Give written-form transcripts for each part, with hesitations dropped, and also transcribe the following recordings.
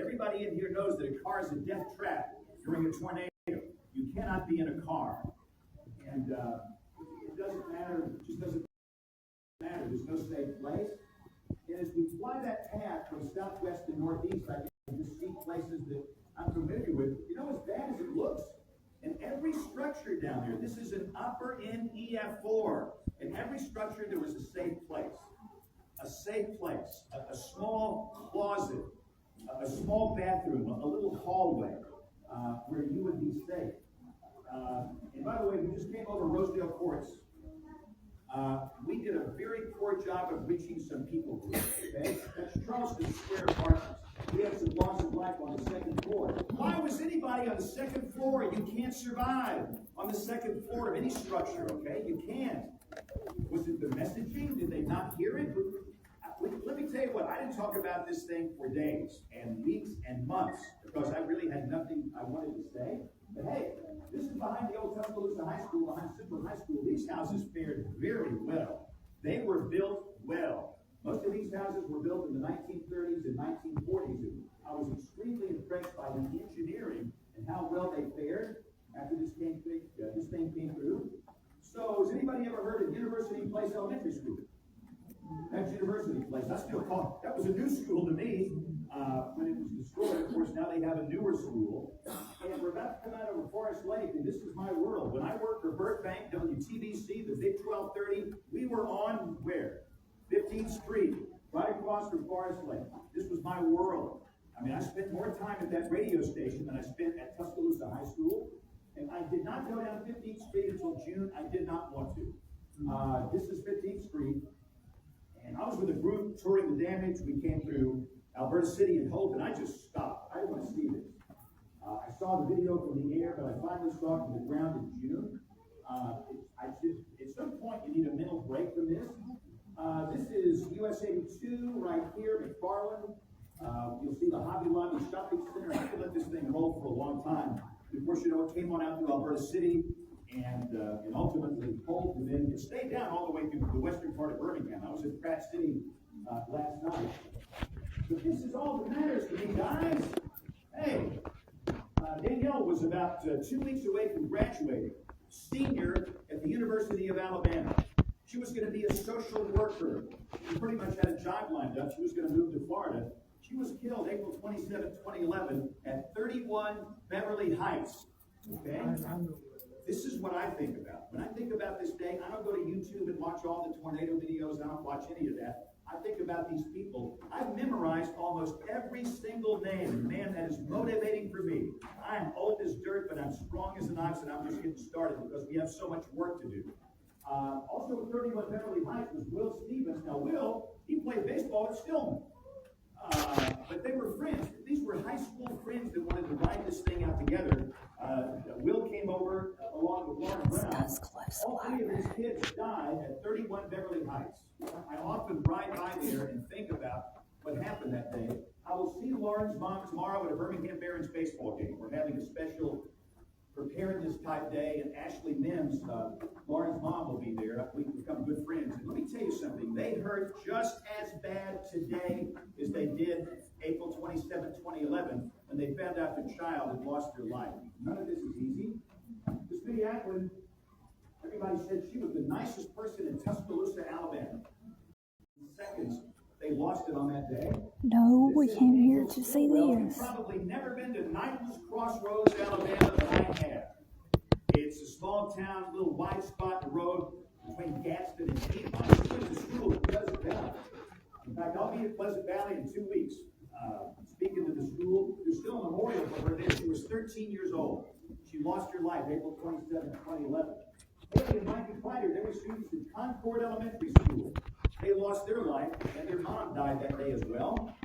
everybody in here knows that a car is a death trap during a tornado. You cannot be in a car. And it doesn't matter, it just doesn't matter. There's no safe place. And as we fly that path from southwest to northeast, I can just see places that I'm familiar with. You know, as bad as it looks, and every structure down there, this is an upper NEF4. In every structure, there was a safe place. A safe place, a small closet, a small bathroom, a little hallway where you would be safe. And by the way, we just came over Rosedale Courts. We did a very poor job of reaching some people groups. Okay? That's Charleston Square Apartments. We have some loss of life on the second floor. Why was anybody on the second floor? You can't survive on the second floor of any structure, okay? You can't. Was it the messaging? Did they not hear it? Let me tell you what, I didn't talk about this thing for days and weeks and months because I really had nothing I wanted to say. But hey, this is behind the old Tuscaloosa High School, behind Super High School. These houses fared very well. They were built well. Most of these houses were built in the 1930s and 1940s. And I was extremely impressed by the engineering and how well they fared after this thing came through. So, has anybody ever heard of University Place Elementary School? That's University Place. I still call it. That was a new school to me when it was destroyed. Of course, now they have a newer school. And we're about to come out over Forest Lake, and this is my world. When I worked for Burt Bank, WTBC, the Big 1230, we were on where? 15th Street, right across from Forest Lake. This was my world. I mean, I spent more time at that radio station than I spent at Tuscaloosa High School. And I did not go down 15th Street until June. I did not want to. This is 15th Street. And I was with a group touring the damage. We came through Alberta City and Hope, and I just stopped. I didn't want to see this. I saw the video from the air, but I finally saw it from the ground in June. At some point, you need a mental break from this. This is US 82 right here, McFarland. You'll see the Hobby Lobby Shopping Center. I could let this thing roll for a long time. Of course, you know, it came on out through Alberta City and ultimately Hope, and then it stayed down all the way through the western part of Birmingham. I was in Pratt City last night. But this is all that matters to me, guys. Hey, Danielle was about 2 weeks away from graduating, senior at the University of Alabama. She was going to be a social worker. She pretty much had a job lined up. She was going to move to Florida. She was killed April 27, 2011 at 31 Beverly Heights. Okay? This is what I think about. When I think about this day, I don't go to YouTube and watch all the tornado videos. I don't watch any of that. I think about these people. I've memorized almost every single name. Man, that is motivating for me. I'm old as dirt, but I'm strong as an ox, and I'm just getting started because we have so much work to do. Also at 31 Beverly Heights was Will Stevens. Now, Will, he played baseball at Stillman. But they were friends. These were high school friends that wanted to ride this thing out together. Will came over along with Lauren Brown. All three of his kids died at 31 Beverly Heights. I often ride by there and think about what happened that day. I will see Lauren's mom tomorrow at a Birmingham Barons baseball game. We're having a special preparedness type day, and Ashley Mims, Lauren's mom, will be there. We've become good friends. And let me tell you something. They hurt just as bad today as they did April 27, 2011, when they found out their child had lost their life. None of this is easy. This Minnie Ackland, everybody said she was the nicest person in Tuscaloosa, Alabama. In seconds, they lost it on that day. No, we came here to see this. You've probably never been to Knightless Crossroads, Alabama, but I have. It's a small town, little wide spot in the road between Gadsden and Piedmont. I went to school at Pleasant Valley. In fact, I'll be at Pleasant Valley in 2 weeks. Speaking to the school, there's still a memorial for her there. She was 13 years old. She lost her life April 27, 2011. Haley and Mikey Kleider, they were students at Concord Elementary School. They lost their life, and their mom died that day as well.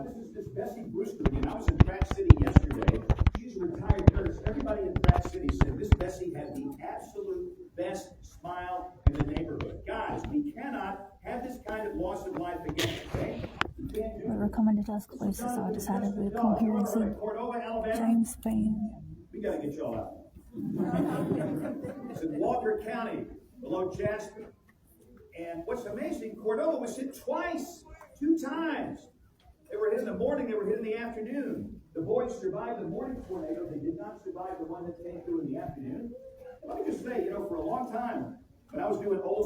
This is Bessie Brewster again. I was in Pratt City yesterday. She's a retired nurse. Everybody in Pratt City said this Bessie had the absolute best smile in the neighborhood. Guys, we cannot have this kind of loss of life again, okay? We were coming to Tuscaloosa, so I decided we'd come here and see James Spann. We got to get y'all out. It's in Walker County, below Jasper. And what's amazing, Cordova was hit twice, 2 times. They were hitting the morning, they were hit in the afternoon. The boys survived the morning tornado. They did not survive the one that came through in the afternoon. Let me just say, for a long time, when I was doing old